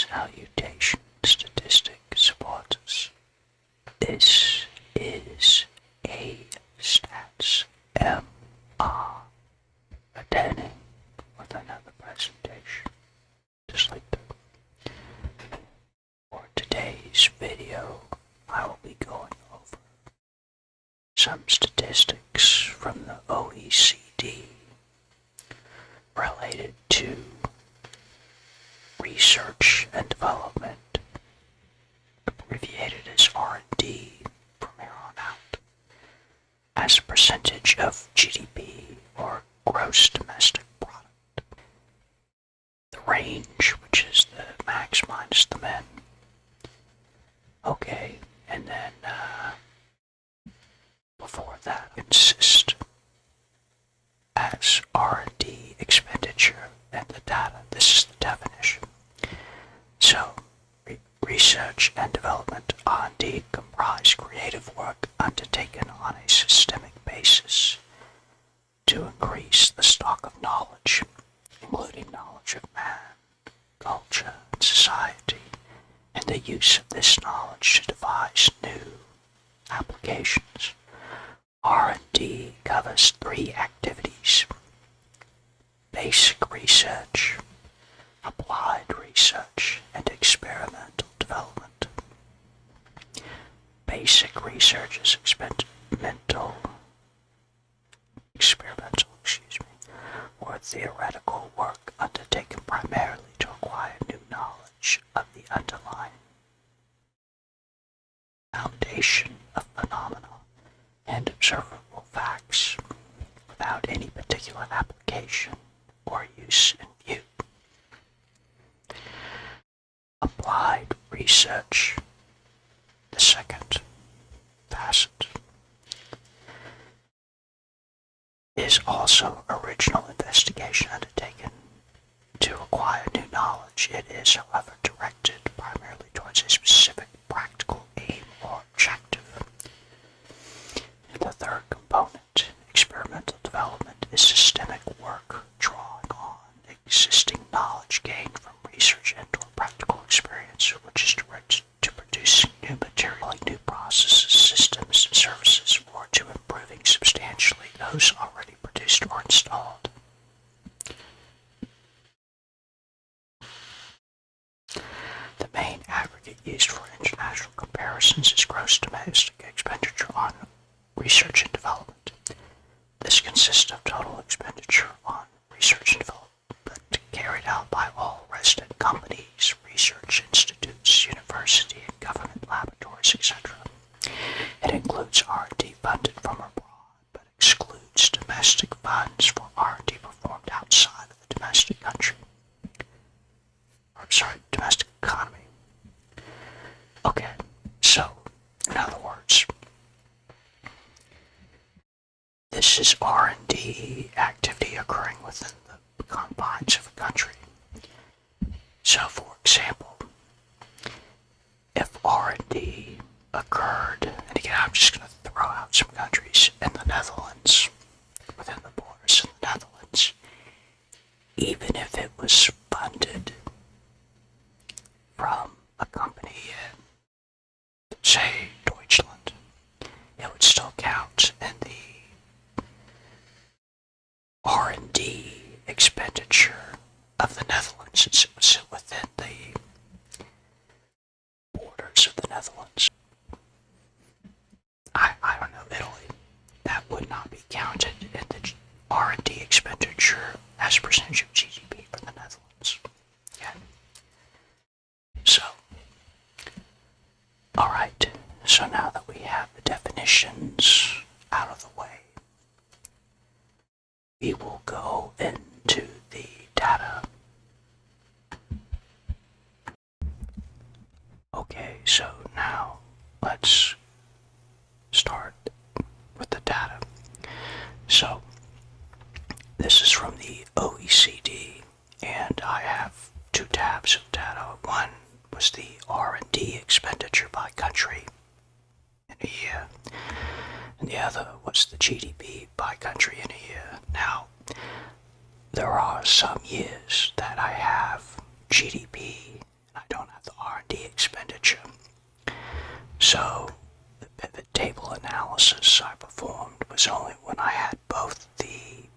Salutation, statistic supporters. This is a stats MR returning with another presentation. Just like that. For today's video, I will be going over some statistics from the OECD related to research and development, abbreviated as R&D from here on out, as a percentage of GDP or gross domestic product. The range, which is the max minus the min. Okay, and then before that, consist as R&D expenditure and the data. This is the definition. So, research and development R&D comprise creative work undertaken on a systemic basis to increase the stock of knowledge, including knowledge of man, culture, and society, and the use of this knowledge to devise new applications. R&D covers three activities: basic research, applied research, and experimental development. Basic research is experimental, or theoretical work undertaken primarily to acquire new knowledge of the underlying foundation of phenomena and observable facts without any particular application or use in view. Applied research, the second facet, is also original investigation undertaken to acquire new knowledge. It is, however, directed primarily towards a specific practical aim or objective. And the third component, experimental development, is systemic work drawing on existing knowledge gained from research and or practical experience, which is directed to producing new material, like new processes, systems, and services, or to improving substantially those already produced or installed. The main aggregate used for international comparisons is gross domestic expenditure on research and development. This consists of total expenditure on research and development carried out by all resident companies, research institutes, university and government laboratories, etc. It includes R&D funded from abroad, but excludes domestic funds for R&D performed outside of the domestic country. Domestic economy. Okay, so, in other words, this is R&D activity occurring within the confines of a country. So, for example, if R&D occurred, and again I'm just going to throw out some countries, in the Netherlands, within the borders of the Netherlands, even if it was funded from a company in, say, Deutschland, it would still count in the R&D expenditure of the Netherlands, since it was within the borders of the Netherlands. I don't know, Italy, that would not be counted in the R&D expenditure as a percentage of GDP for the Netherlands. Okay. So, alright, so now that we have the definitions out of the way, we will go into the data. Okay, so now let's start with the data. So, this is from the OECD, and I have two tabs of data. One was the R&D expenditure by country in a year, and the other was the GDP by country in a year. Now, there are some years that I have GDP, I don't Expenditure. So the pivot table analysis I performed was only when I had both the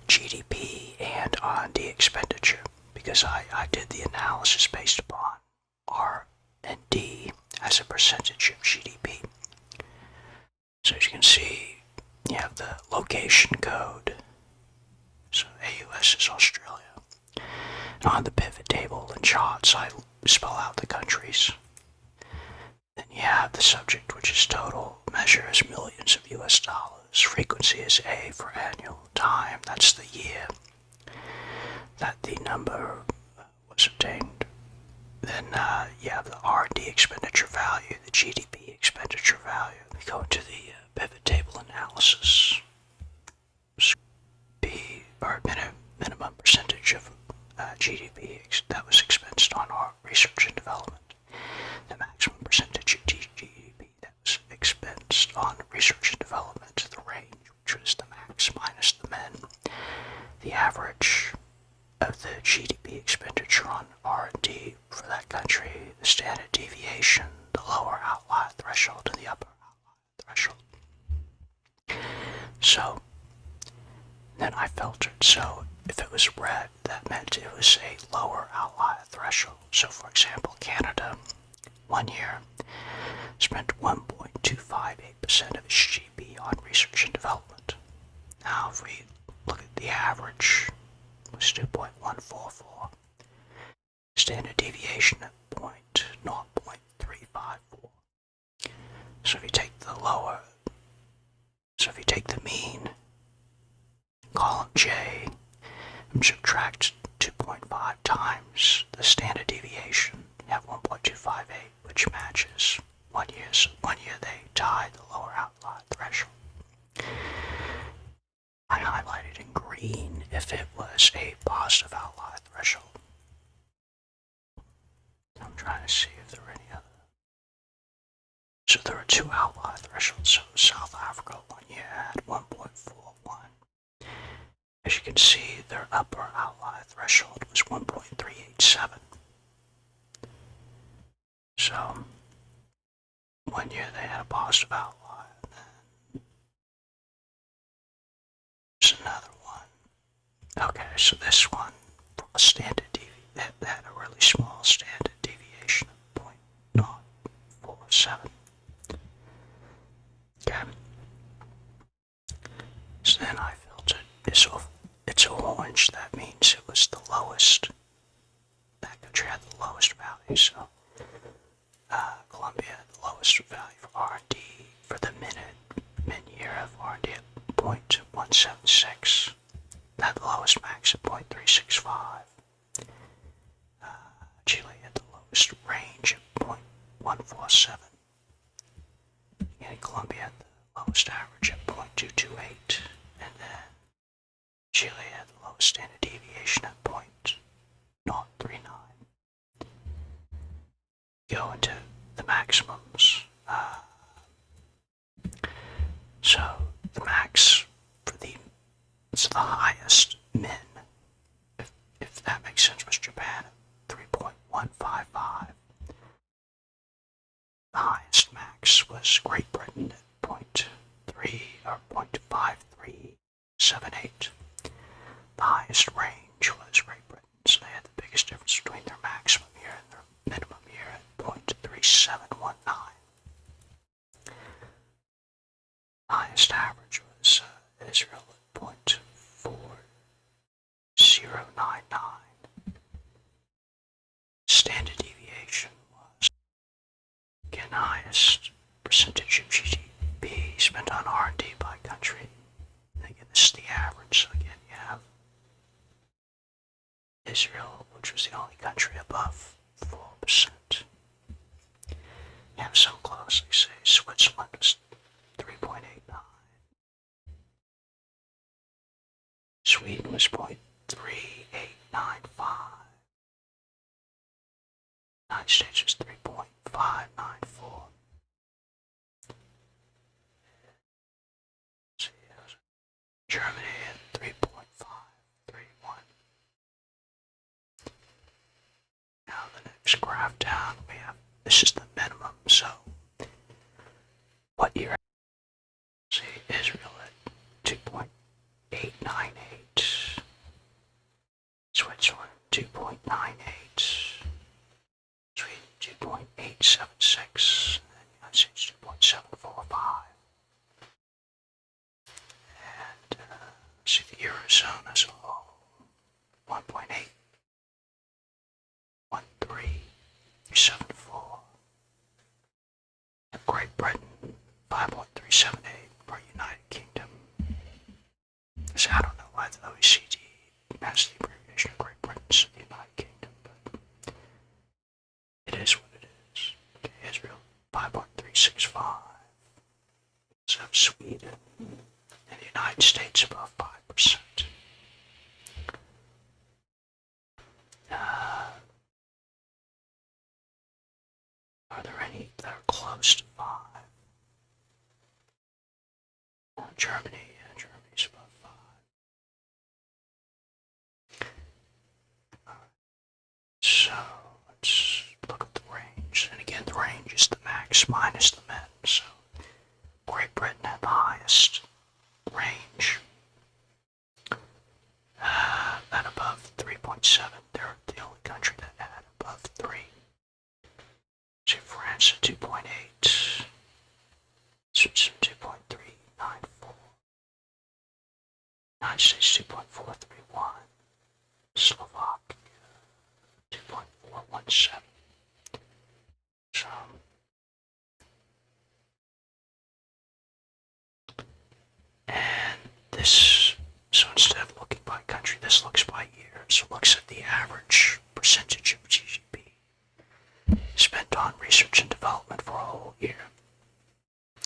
GDP and R&D expenditure, because I did the analysis based upon R&D as a percentage of GDP. So as you can see, you have the location code. So AUS is Australia. And on the pivot table and charts, I spell out the countries. Then you have the subject, which is total. Measure is millions of US dollars. Frequency is A for annual. Time, that's the year that the number was obtained. Then you have the R&D expenditure value, the GDP expenditure value. We go into the pivot table analysis. Or minimum percentage of GDP that was expensed on our research and development. The maximum percentage of GDP that was expensed on research and development. The range, which was the max minus the min. The average of the GDP expenditure on R&D for that country, the standard deviation, the lower outlier threshold, and the upper outlier threshold. So then I filtered. So if it was red, that meant it was a lower outlier threshold. So for example, Canada, 1 year, spent 1.258% of its GDP on research and development. Now if we look at the average, it was 2.144. Standard deviation at 0.354. So if you take the lower, so if you take the mean, column J, and subtract 2.5 times the standard deviation, you have 1.258, which matches 1 year. So 1 year they tied the lower outlier threshold. I highlighted in green if it was a positive outlier threshold. I'm trying to see if there are any other. So there are 2 outlier thresholds. So South Africa 1 year had 1.41. As you can see, their upper outlier threshold was 1.387. So 1 year they had a positive outlier, and then there's another one. Okay, so this one, a standard deviation, they had a really small standard deviation of 0.047. Okay. So then I filtered. It's orange, that means it was the lowest. That country had the lowest value, so Colombia had the lowest value for R&D for the min year of R&D at 0.176. Had the lowest max at 0.365. Chile had the lowest range at 0.147. And Colombia had the lowest average at 0.228. And then Chile had the lowest standard deviation at 0.039. Go into the maximums. So the max for the highest min, if that makes sense, was Japan at 3.155. The highest max was Great Britain at 0.3 or 0.5378. The highest range was Great Britain, so they had the biggest difference between their maximum year and their minimum year at 0.3719. The highest average was Israel at 0.4099. Standard deviation was, again, highest percentage of GDP spent on R&D by country. And again, this is the average. So again, you have Israel, which was the only country above 4%. You have some closely, say Switzerland was 3.89. Sweden was 0.3895. United States was 3.594. Germany at 3.531. Now the next graph down, we have this is the minimum. So what year? See, Israel at 2.898, Switzerland 2.98, Sweden 2.876, and the United States 2.745. And see the Eurozone as a whole, 1.81374. And Great Britain 5.378 for United Kingdom. So I don't know why the OECD has the abbreviation of Great Britain to the United Kingdom, but it is what it is. Okay, Israel 5.365. So Sweden and the United States above 5%. Are there any that are close to 5? Germany's above 5. So let's look at the range. And again, the range is the max minus the min. So Great Britain had the highest range at above 3.7. They're the only country that had above 3. See, France at 2.8. Switzerland 2.394. United States 2.431. Slovakia 2.417. So and this, so instead of looking by country, this looks by year. So it looks at the average percentage of GDP spent on research and development for a whole year.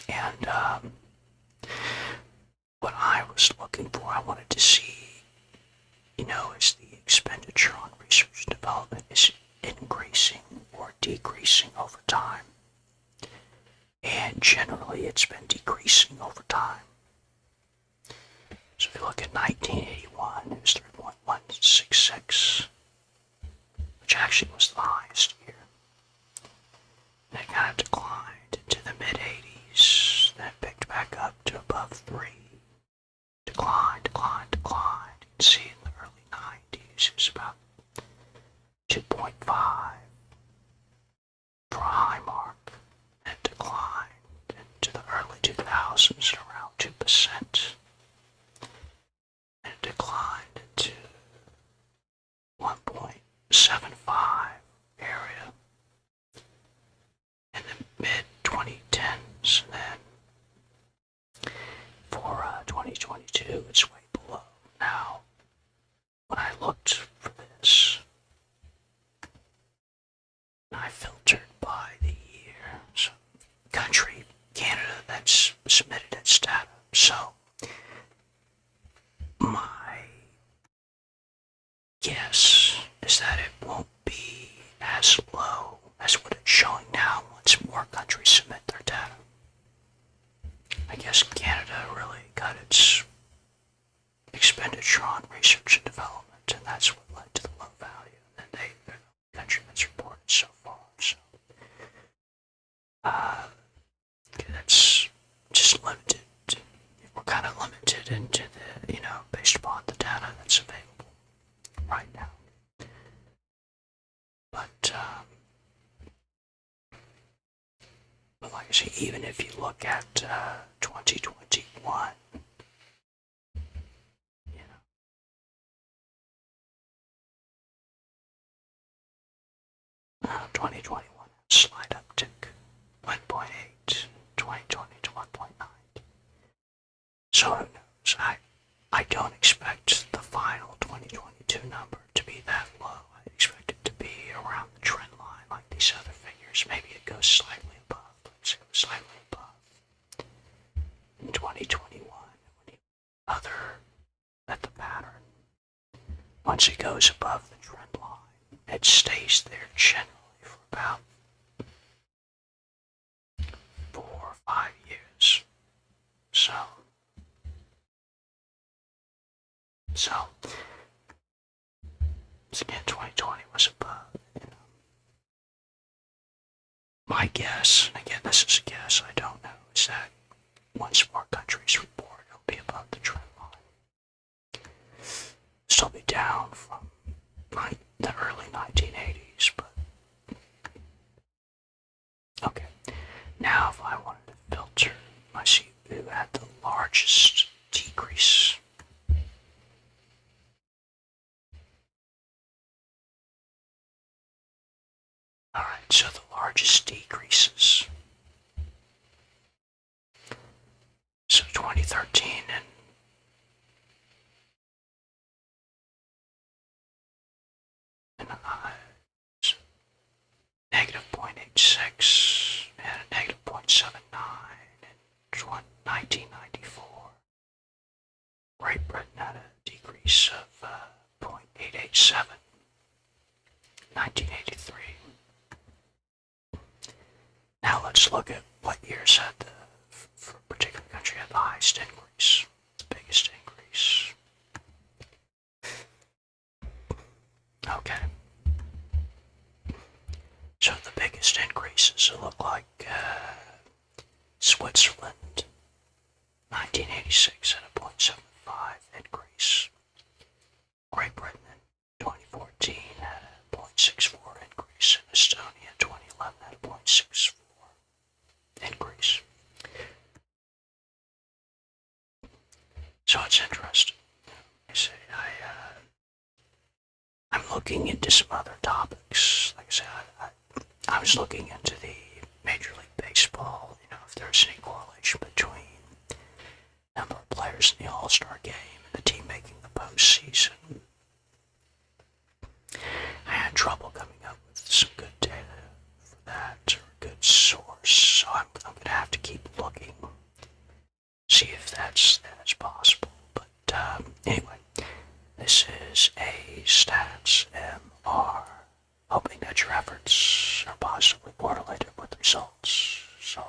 And what I was looking for, I wanted to see, is the expenditure on research and development is increasing or decreasing over time. And generally it's been decreasing over time. So if you look at 1981, it was 3.166, which actually was the highest year. And it kind of declined into the mid-80s, then it picked back up to above 3. Decline. You can see in the early 90s, it was about 2.5 for a high mark, and it declined into the early 2000s at around 2%. And it declined into 1.75 area in the mid-2010s, and then for 2022, it's way below. Now, when I looked for this, I filtered by the year. So, country, Canada, that's submitted its data. So, my guess is that it won't be as low as what it's showing now once more countries submit their data. I guess Canada really got its expenditure on research and development, and that's what led to the low value. And they're the country that's reported so far. So that's just limited. We're kind of limited into the, based upon the data that's available right now. But like I say, even if you look at 2021, 2021 slight uptick, 1.8, 2020 to 1.9. So who knows? I don't expect the final 2022 number to be that low. I expect it to be around the trend line like these other figures. Maybe it goes slightly above. Let's say it was slightly above. In 2021, when you at the pattern, once it goes above the trend line, it stays there generally for about 4 or 5 years. So again, 2020 was above, guess, and again this is a guess, I don't know, is that once more countries report, it'll be above the trend line. Still be down from the early 1980s, but okay. Now if I wanted to filter, I see who had the largest decrease. Alright, so the largest decreases. So 2013 and negative 0.86 and a negative 0.79 in 1994. Great Britain had a decrease of 0.887 in 1983. Now let's look at what years had for a particular country had the highest increase, the biggest increase. Okay. So the biggest increases look like Switzerland, 1986 at a 0.75 increase. Great Britain in 2014 had a 0.64 increase, and Estonia in 2011 had a 0.64 increase. So it's interesting. I say I'm looking into some other topics. Like I said, I was looking into the Major League Baseball, if there's any correlation between number of players in the All-Star game and the team making the postseason. I had trouble coming up with some good data for that, or a good source, so I'm going to have to keep looking, see if that's possible. But anyway, this is A Stats MR, hoping that your efforts are positively correlated with results. So